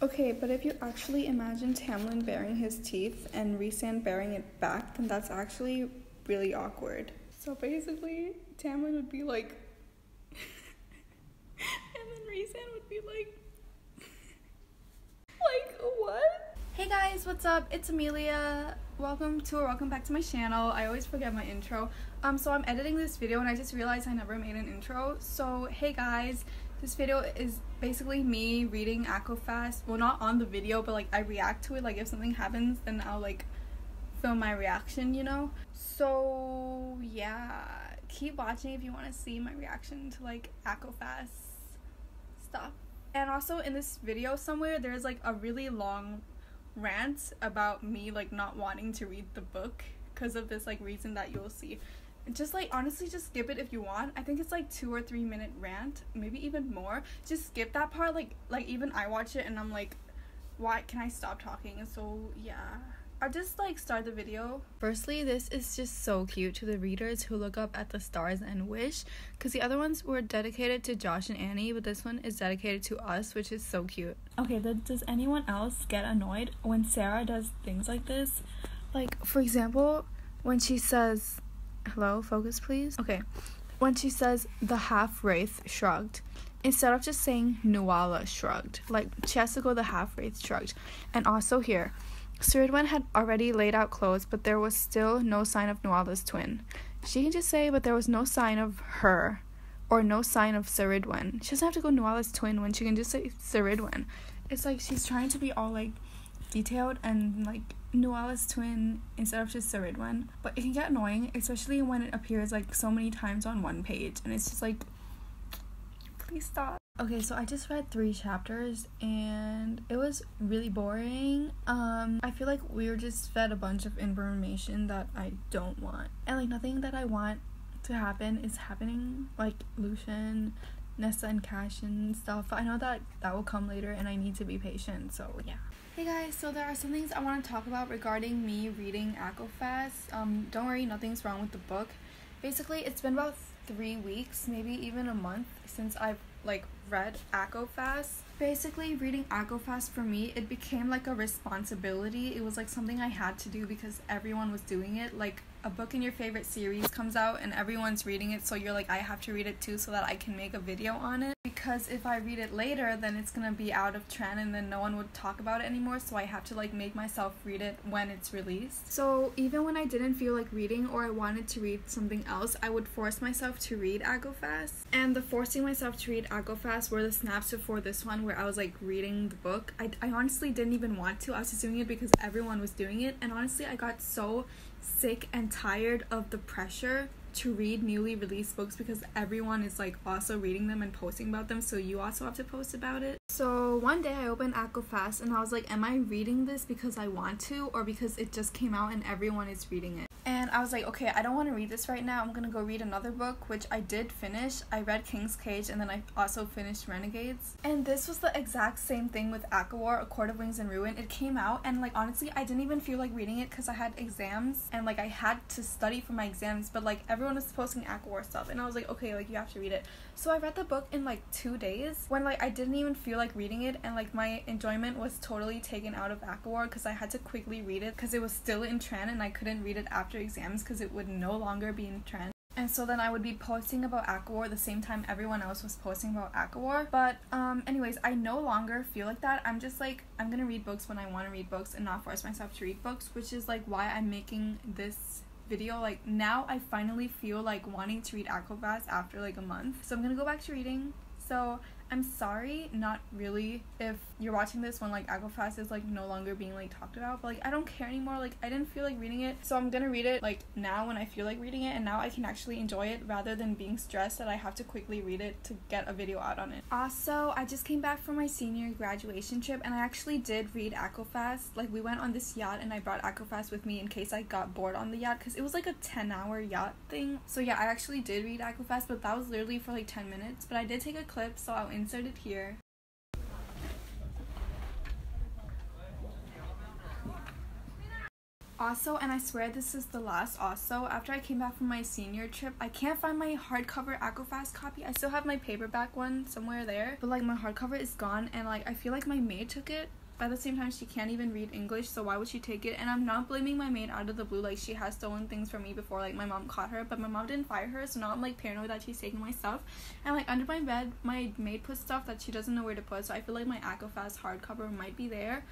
Okay, but if you actually imagine Tamlin baring his teeth and Rhysand baring it back, then that's actually really awkward. So basically, Tamlin would be like, and then Rhysand would be like what? Hey guys, what's up? It's Amelia. Welcome back to my channel. I always forget my intro. So I'm editing this video and I just realized I never made an intro. So hey guys, this video is basically me reading ACOFAS. Well, not on the video, but like I react to it. Like if something happens, then I'll like film my reaction, you know? So yeah, keep watching if you want to see my reaction to like ACOFAS stuff. And also in this video somewhere there's like a really long rant about me like not wanting to read the book because of this like reason that you'll see. Just like honestly just skip it if you want. I think it's like 2 or 3 minute rant, maybe even more. Just skip that part. Like even I watch it and I'm like, why can I stop talking? So yeah, I'll just like start the video. Firstly, this is just so cute to the readers who look up at the stars and wish, because the other ones were dedicated to Josh and Annie, but this one is dedicated to us, which is so cute. Okay, does anyone else get annoyed when Sarah does things like this? Like, for example, when she says, hello, focus please? Okay, when she says, the half-wraith shrugged, instead of just saying Nuala shrugged, like she has to go the half-wraith shrugged. And also here, Cerridwen had already laid out clothes, but there was still no sign of Nuala's twin. She can just say, but there was no sign of her, or no sign of Cerridwen. She doesn't have to go Nuala's twin when she can just say Cerridwen. It's like she's trying to be all like detailed and like Nuala's twin instead of just Cerridwen. But it can get annoying, especially when it appears like so many times on one page, and it's just like, please stop. Okay, so I just read 3 chapters and it was really boring. I feel like we were just fed a bunch of information that I don't want. And like nothing that I want to happen is happening. Like Lucian, Nessa and Cash and stuff. I know that will come later and I need to be patient, so yeah. Hey guys, so there are some things I want to talk about regarding me reading ACOFAS. Don't worry, nothing's wrong with the book. Basically, it's been about 3 weeks, maybe even a month since I've like read ACOFAS. Basically, reading ACOFAS for me, it became like a responsibility. It was like something I had to do because everyone was doing it. Like a book in your favorite series comes out and everyone's reading it, so you're like, I have to read it too so that I can make a video on it. Because if I read it later, then it's gonna be out of trend and then no one would talk about it anymore, so I have to like make myself read it when it's released. So even when I didn't feel like reading or I wanted to read something else, I would force myself to read ACOFAS. And the forcing myself to read ACOFAS were the snaps before this one where I was like reading the book. I honestly didn't even want to. I was just doing it because everyone was doing it, and honestly I got so sick and tired of the pressure to read newly released books because everyone is like also reading them and posting about them, so you also have to post about it. So one day I opened ACOFAS and I was like, am I reading this because I want to or because it just came out and everyone is reading it? And I was like, okay, I don't want to read this right now. I'm gonna go read another book, which I did finish. I read King's Cage and then I also finished Renegades. And this was the exact same thing with ACOWAR, A Court of Wings and Ruin. It came out and like honestly I didn't even feel like reading it because I had exams and like I had to study for my exams, but like everyone was posting ACOWAR stuff and I was like, okay, like you have to read it. So I read the book in like 2 days when like I didn't even feel like reading it, and like my enjoyment was totally taken out of ACOWAR because I had to quickly read it because it was still in trend and I couldn't read it after exams because it would no longer be in trend. And so then I would be posting about ACOWAR the same time everyone else was posting about ACOWAR. But anyways, I no longer feel like that. I'm just like, I'm gonna read books when I want to read books and not force myself to read books, which is like why I'm making this video. Like now I finally feel like wanting to read ACOFAS after like a month, so I'm gonna go back to reading. So I'm sorry, not really, if you're watching this when like ACOFAS is like no longer being like talked about, but like I don't care anymore. Like I didn't feel like reading it, so I'm gonna read it like now when I feel like reading it, and now I can actually enjoy it rather than being stressed that I have to quickly read it to get a video out on it. Also, I just came back from my senior graduation trip and I actually did read ACOFAS. Like we went on this yacht and I brought ACOFAS with me in case I got bored on the yacht because it was like a 10-hour yacht thing. So yeah, I actually did read ACOFAS, but that was literally for like 10 minutes, but I did take a clip, so I'll insert it here. Also, and I swear this is the last also, after I came back from my senior trip, I can't find my hardcover ACOFAS copy. I still have my paperback one somewhere there, but like my hardcover is gone, and like I feel like my maid took it. But at the same time, she can't even read English, so why would she take it? And I'm not blaming my maid out of the blue. Like, she has stolen things from me before, like my mom caught her, but my mom didn't fire her, so now I'm like paranoid that she's taking my stuff. And like under my bed, my maid put stuff that she doesn't know where to put, so I feel like my ACOFAS hardcover might be there.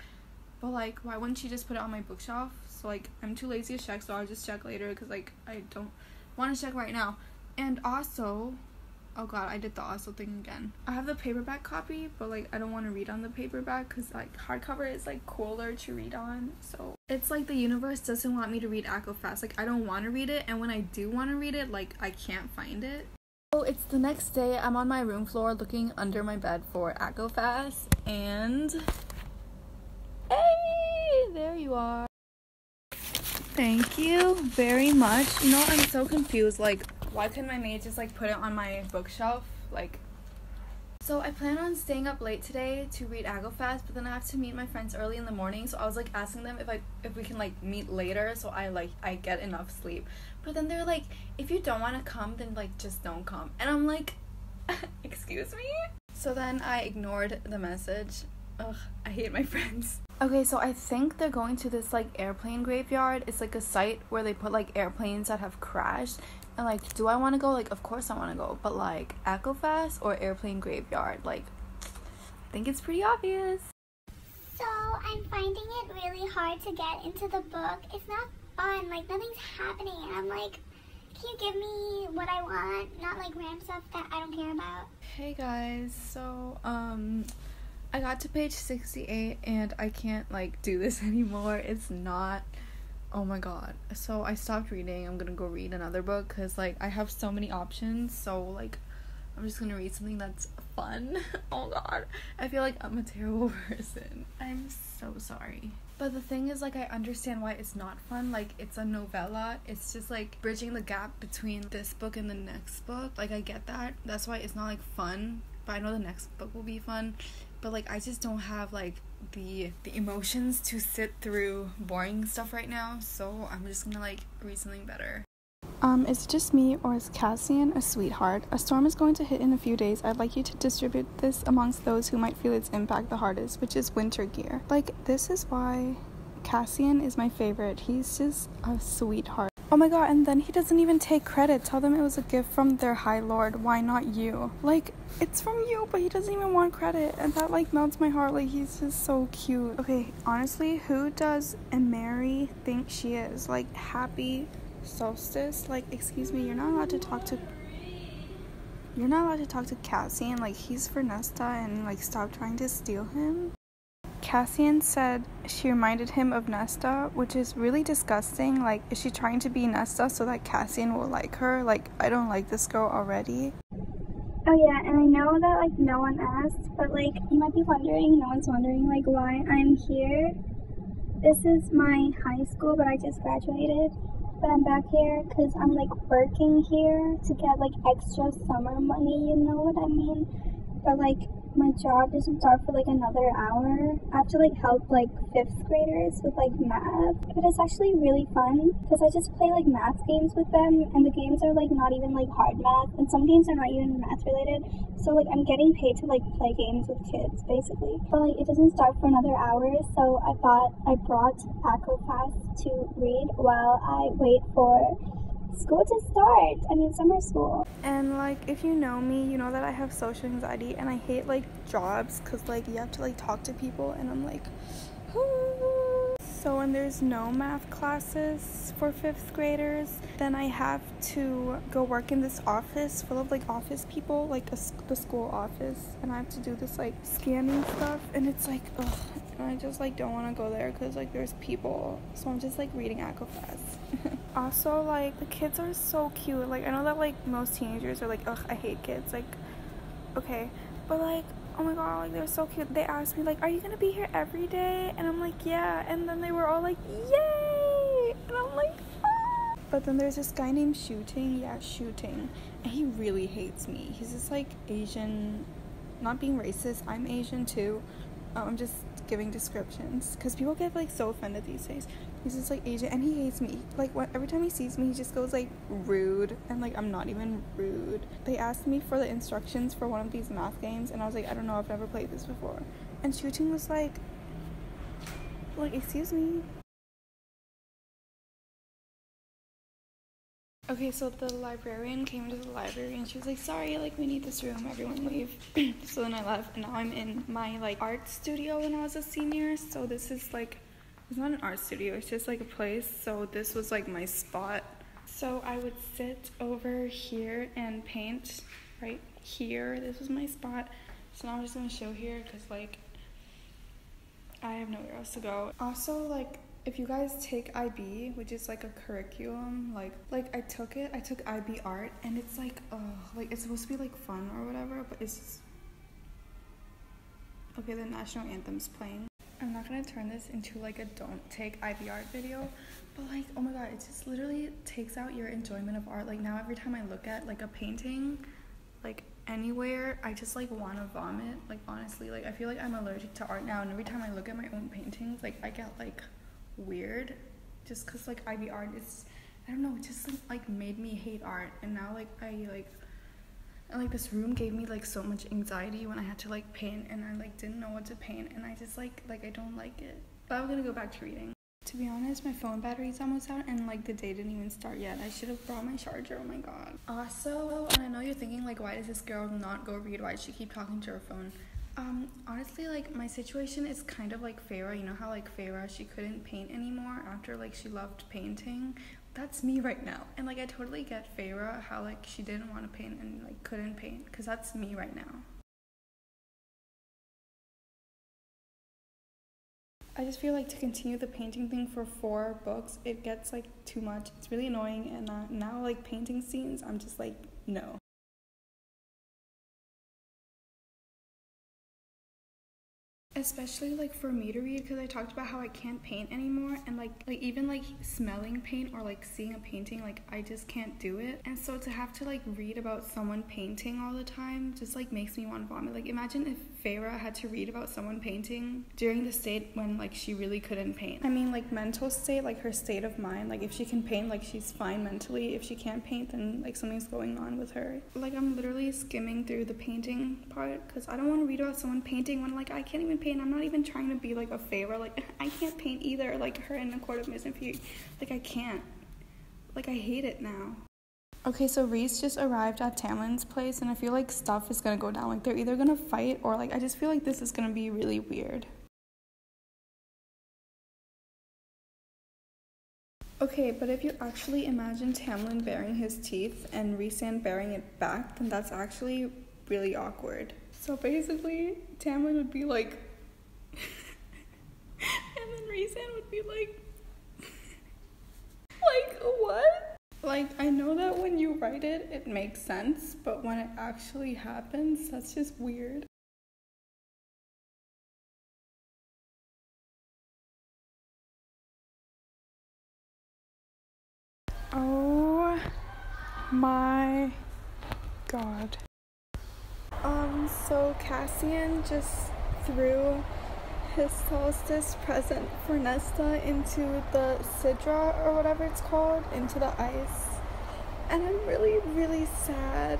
But like, why wouldn't she just put it on my bookshelf? So like, I'm too lazy to check, so I'll just check later, because like I don't want to check right now. And also, oh god, I did the also thing again. I have the paperback copy, but like I don't want to read on the paperback, because like hardcover is like cooler to read on. So it's like the universe doesn't want me to read ACOFAS. Like, I don't want to read it, and when I do want to read it, like I can't find it. So it's the next day. I'm on my room floor looking under my bed for ACOFAS, and hey, there you are. Thank you very much. You know, I'm so confused. Like, why couldn't my maid just like put it on my bookshelf? Like, so I plan on staying up late today to read ACOFAS, but then I have to meet my friends early in the morning. So I was like asking them if we can like meet later, so I get enough sleep. But then they're like, if you don't want to come, then like just don't come. And I'm like, excuse me? So then I ignored the message. Ugh, I hate my friends. Okay, so I think they're going to this like airplane graveyard. It's like a site where they put like airplanes that have crashed. And like, do I want to go? Like, of course I want to go. But like, ACOFAS or airplane graveyard? Like, I think it's pretty obvious. So I'm finding it really hard to get into the book. It's not fun. Like, nothing's happening. And I'm like, can you give me what I want? Not like random stuff that I don't care about. Hey guys, so I got to page 68 and I can't like do this anymore. It's not, oh my god. So I stopped reading. I'm gonna go read another book because like I have so many options. So like I'm just gonna read something that's fun. Oh god, I feel like I'm a terrible person. I'm so sorry. But the thing is, like, I understand why it's not fun. Like, it's a novella. It's just like bridging the gap between this book and the next book. Like, I get that. That's why it's not like fun. But I know the next book will be fun. But like, I just don't have like the emotions to sit through boring stuff right now. So I'm just gonna like read something better. Is it just me, or is Cassian a sweetheart? A storm is going to hit in a few days. I'd like you to distribute this amongst those who might feel its impact the hardest, which is winter gear. Like, this is why Cassian is my favorite. He's just a sweetheart. Oh my god, and then he doesn't even take credit. Tell them it was a gift from their High Lord. Why not you? Like, it's from you, but he doesn't even want credit. And that, like, melts my heart. Like, he's just so cute. Okay, honestly, who does Mary think she is? Like, Happy Solstice? Like, excuse me, you're not allowed to talk to Cassian. Like, he's for Nesta, and like, stop trying to steal him. Cassian said she reminded him of Nesta, which is really disgusting. Like, is she trying to be Nesta so that Cassian will like her? Like, I don't like this girl already. Oh yeah, and I know that like no one asked, but like you might be wondering, no one's wondering like why I'm here. This is my high school, but I just graduated. But I'm back here because I'm like working here to get like extra summer money, you know what I mean? But like my job doesn't start for like another hour. I have to like help like 5th graders with like math. But it's actually really fun because I just play like math games with them, and the games are like not even like hard math, and some games are not even math related. So like I'm getting paid to like play games with kids basically. But like it doesn't start for another hour, so I thought I brought ACOFAS to read while I wait for school to start. I mean, summer school. And like, if you know me, you know that I have social anxiety and I hate like jobs because like you have to like talk to people, and I'm like, so when there's no math classes for 5th graders, then I have to go work in this office full of like office people, like the school office, and I have to do this like scanning stuff, and it's like, ugh, and I just like don't want to go there because like there's people. So I'm just like reading ACOFAS. Also, like, the kids are so cute. Like, I know that like most teenagers are like, ugh, I hate kids. Like, okay, but like, oh my god, like, they're so cute. They asked me like, are you gonna be here every day? And I'm like, yeah. And then they were all like, yay, and I'm like, ah. But then there's this guy named Shooting, and he really hates me. He's just like Asian, not being racist, I'm Asian too. I'm just giving descriptions because people get like so offended these days. He's just like Asian and he hates me. Like every time he sees me he just goes like rude, and like I'm not even rude. They asked me for the instructions for one of these math games and I was like, I don't know, I've never played this before. And Shooting was like excuse me. Okay, so the librarian came into the library and she was like, sorry, like we need this room, everyone leave. So then I left and now I'm in my like art studio when I was a senior. So this is like, it's not an art studio, it's just like a place. So this was like my spot. So I would sit over here and paint right here. This was my spot. So now I'm just gonna show here because like I have nowhere else to go. Also, like, if you guys take IB, which is like a curriculum, like I took IB art and it's like it's supposed to be like fun or whatever, but it's just... Okay, the national anthem's playing. I'm not gonna turn this into like a don't take IB art video, but like, oh my god, it just literally takes out your enjoyment of art. Like now every time I look at like a painting, like anywhere, I just like want to vomit. Like honestly, like I feel like I'm allergic to art now, and every time I look at my own paintings, like I get like weird, just because like IB art is, I don't know, it just like made me hate art. And now like and this room gave me like so much anxiety when I had to like paint and I like didn't know what to paint, and I just like I don't like it. But I'm gonna go back to reading. To be honest, my phone battery's almost out and like the day didn't even start yet. I should have brought my charger. Oh my god. Also, and I know you're thinking like, why does this girl not go read? Why does she keep talking to her phone? Honestly, like my situation is kind of like Farah. You know how like Farah, she couldn't paint anymore after like she loved painting? That's me right now. And like I totally get Farah, how like she didn't want to paint and like couldn't paint, because that's me right now. I just feel like to continue the painting thing for 4 books, it gets like too much. It's really annoying, and now like painting scenes, I'm just like, no. Especially like for me to read, because I talked about how I can't paint anymore, and like even like smelling paint or like seeing a painting, like I just can't do it. And so to have to like read about someone painting all the time just like makes me want to vomit. Like imagine if Farah had to read about someone painting during the state when like she really couldn't paint. I mean like mental state, like her state of mind, like if she can paint, like she's fine mentally. If she can't paint, then like something's going on with her. Like I'm literally skimming through the painting part because I don't want to read about someone painting when like I can't even paint. I'm not even trying to be like a Farah, like I can't paint either, like her in A Court of Missing Few. Like I can't. Like I hate it now. Okay, so Reese just arrived at Tamlin's place and I feel like stuff is gonna go down. Like they're either gonna fight or like I just feel like this is gonna be really weird. Okay, but if you actually imagine Tamlin baring his teeth and Rhysand baring it back, then that's actually really awkward. So basically, Tamlin would be like, and then Rhysand would be like, like, what? Like, I know that when you write it, it makes sense, but when it actually happens, that's just weird. Oh my god. So Cassian just threw his solstice present for Nesta into the Sidra or whatever it's called, into the ice. And I'm really, really sad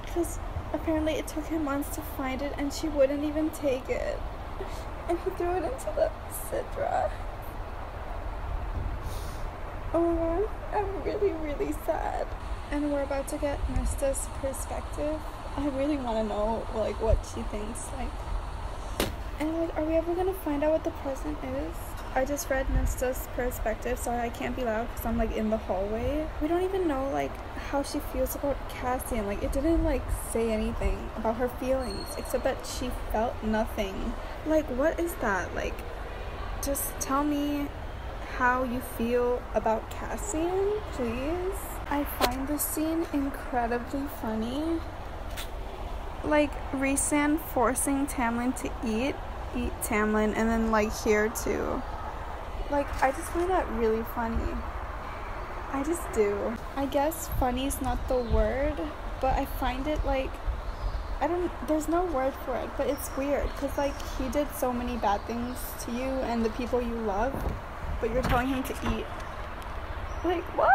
because apparently it took him months to find it and she wouldn't even take it. And he threw it into the Sidra. Oh my god, I'm really, really sad. And we're about to get Nesta's perspective. I really want to know, like, what she thinks, like. And, like, are we ever going to find out what the present is? I just read Nesta's perspective. Sorry, I can't be loud because I'm, like, in the hallway. We don't even know, like, how she feels about Cassian. Like, it didn't, like, say anything about her feelings, except that she felt nothing. Like, what is that? Like, just tell me how you feel about Cassian, please. I find this scene incredibly funny. Like, Rhysand forcing Tamlin to eat Tamlin, and then, like, here, too. Like, I just find that really funny. I just do. I guess funny is not the word, but I find it, like, there's no word for it, but it's weird because like he did so many bad things to you and the people you love, but you're telling him to eat. Like, what?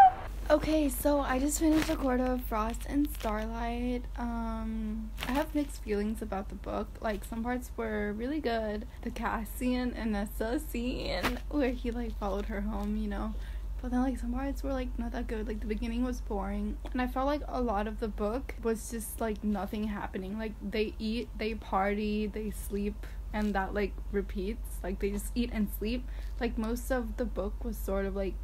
Okay, so I just finished a quarter of Frost and Starlight. I have mixed feelings about the book. Like, some parts were really good. The Cassian and Nessa scene where he like followed her home, you know. But then like some parts were like not that good. Like the beginning was boring. And I felt like a lot of the book was just like nothing happening. Like they eat, they party, they sleep, and that like repeats. Like they just eat and sleep. Like most of the book was sort of like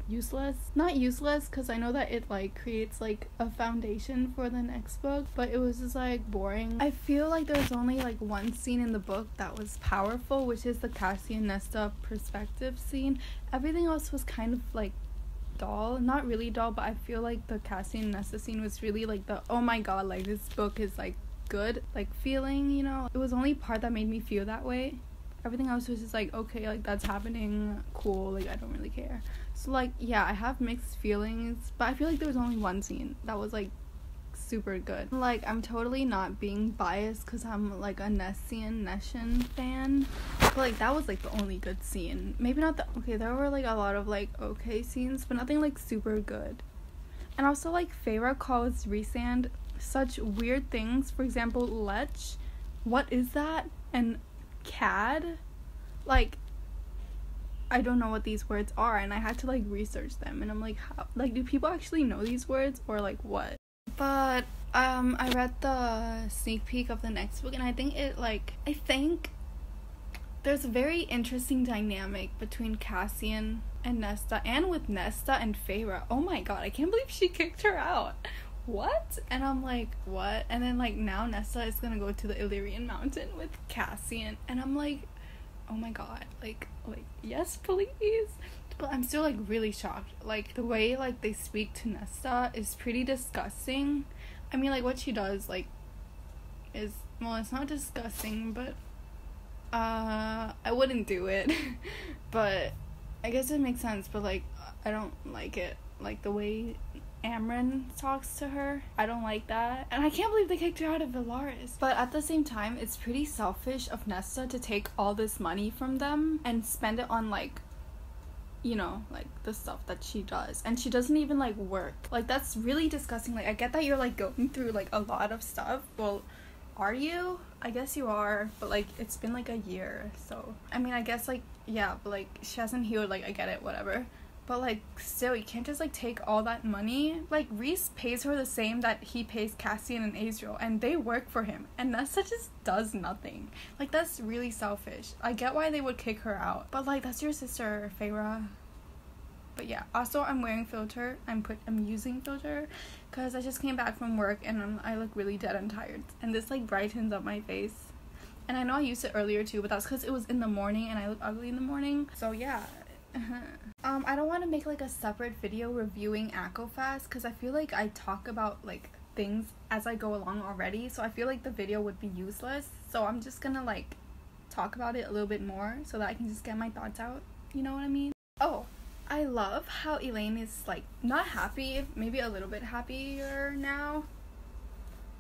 useless. Not useless because I know that it like creates like a foundation for the next book, but it was just like boring. I feel like there was only like one scene in the book that was powerful, which is the Cassie and Nesta perspective scene. Everything else was kind of like dull. Not really dull, but I feel like the Cassie and Nesta scene was really like the oh my god, like this book is like good like feeling, you know. It was only part that made me feel that way. Everything else was just like okay, like that's happening, cool, like I don't really care. So like yeah, I have mixed feelings, but I feel like there was only one scene that was like super good. Like I'm totally not being biased because I'm like a Nessian fan, but like that was like the only good scene. Maybe not the okay, there were like a lot of like okay scenes, but nothing like super good. And also like Feyre calls Rhysand such weird things. For example, Lech, what is that? And Cad, like I don't know what these words are, and I had to like research them, and I'm like how, like do people actually know these words or like what? But I read the sneak peek of the next book, and I think there's a very interesting dynamic between Cassian and Nesta, and with Nesta and Feyre. Oh my god, I can't believe she kicked her out. What? And I'm like, what? And then like now Nesta is gonna go to the Illyrian mountain with Cassian, and I'm like, oh my god, like yes please. But I'm still like really shocked. Like the way like they speak to Nesta is pretty disgusting. I mean like what she does like is, well, it's not disgusting, but I wouldn't do it. But I guess it makes sense, but like I don't like it. Like the way Amren talks to her, I don't like that, and I can't believe they kicked her out of Valaris. But at the same time, it's pretty selfish of Nesta to take all this money from them and spend it on like, you know, like the stuff that she does, and she doesn't even like work. Like that's really disgusting. Like I get that you're like going through like a lot of stuff. Well, are you? I guess you are, but like it's been like a year, so I mean I guess like yeah, but like she hasn't healed. Like I get it, whatever. But like still, you can't just like take all that money. Like Rhys pays her the same that he pays Cassian and Azriel, and they work for him, and Nesta just does nothing. Like that's really selfish. I get why they would kick her out, but like that's your sister, Feyre. But yeah, also I'm wearing filter. I'm using filter because I just came back from work and I look really dead and tired, and this like brightens up my face. And I know I used it earlier too, but that's because it was in the morning and I look ugly in the morning. So yeah. I don't want to make like a separate video reviewing ACOFAS because I feel like I talk about like things as I go along already, so I feel like the video would be useless. So I'm just gonna like talk about it a little bit more so that I can just get my thoughts out, you know what I mean? Oh, I love how Elaine is like not happy, maybe a little bit happier now.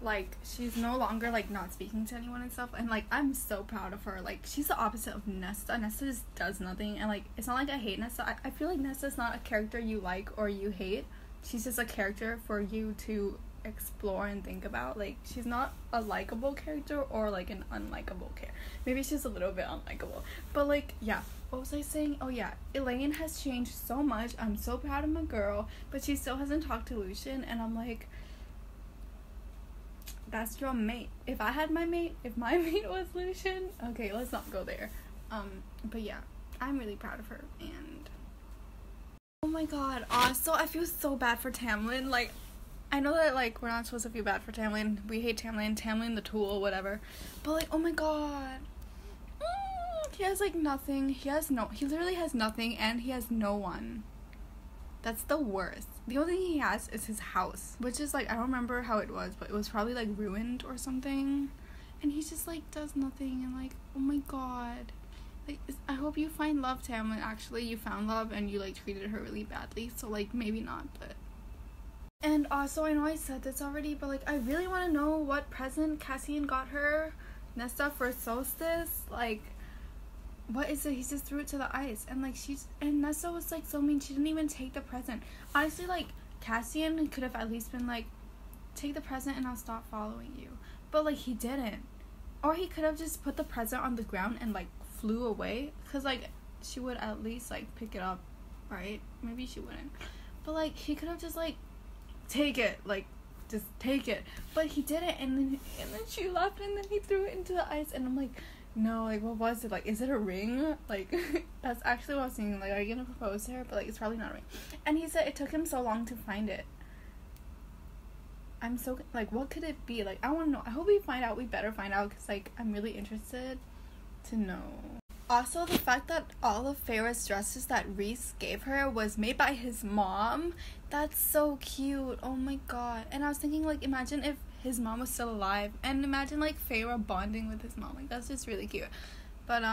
Like she's no longer like not speaking to anyone and stuff, and like I'm so proud of her. Like she's the opposite of Nesta. Nesta just does nothing, and like it's not like I hate Nesta. I feel like Nesta's not a character you like or you hate. She's just a character for you to explore and think about. Like she's not a likable character or like an unlikable character. Maybe she's a little bit unlikable, but like yeah, what was I saying? Oh yeah, Elaine has changed so much. I'm so proud of my girl, but she still hasn't talked to Lucian, and I'm like, that's your mate. If I had my mate, if my mate was Lucian, okay, let's not go there. But yeah, I'm really proud of her. And oh my god, also I feel so bad for Tamlin. Like I know that like we're not supposed to feel bad for Tamlin. We hate Tamlin the tool, whatever. But like oh my god, he has like nothing. He literally has nothing, and he has no one. That's the worst. The only thing he has is his house, which is like I don't remember how it was, but it was probably like ruined or something. And he just like does nothing, and like oh my god, like I hope you find love, Tamlin. Actually, you found love and you like treated her really badly, so like maybe not, but And also, I know I said this already, but like I really want to know what present Cassian got her Nesta for solstice. Like, what is it? He just threw it to the ice, and like Nesta was like so mean. She didn't even take the present. Honestly, like Cassian could have at least been like, take the present and I'll stop following you. But like he didn't. Or he could have just put the present on the ground and like flew away, cause like she would at least like pick it up, right? Maybe she wouldn't. But like he could have just like take it, like just take it. But he didn't, and then she left, and then he threw it into the ice, and I'm like, no, like what was it? Like, is it a ring? Like that's actually what I was thinking. Like, are you gonna propose to her? But like it's probably not a ring. And he said it took him so long to find it. I'm so like, what could it be? Like, I want to know. I hope we find out. We better find out, because like I'm really interested to know. Also, the fact that all of Feyre's dresses that Rhys gave her was made by his mom, that's so cute. Oh my god. And I was thinking, like, imagine if his mom was still alive, and imagine like Feyre bonding with his mom. Like, that's just really cute. But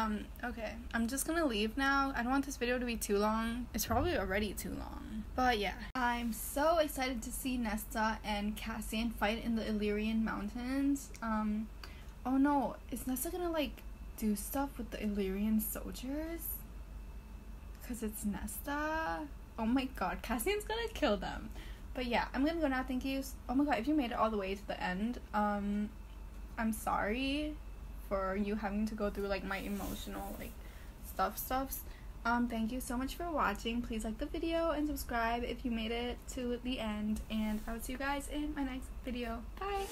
okay, I'm just gonna leave now. I don't want this video to be too long. It's probably already too long. But yeah, I'm so excited to see Nesta and Cassian fight in the Illyrian Mountains. Oh no, is Nesta gonna like do stuff with the Illyrian soldiers? Because it's Nesta. Oh my god, Cassian's gonna kill them. But yeah, I'm gonna go now. Thank you. Oh my god, if you made it all the way to the end, I'm sorry for you having to go through like my emotional like stuffs. Thank you so much for watching. Please like the video and subscribe if you made it to the end, and I will see you guys in my next video. Bye.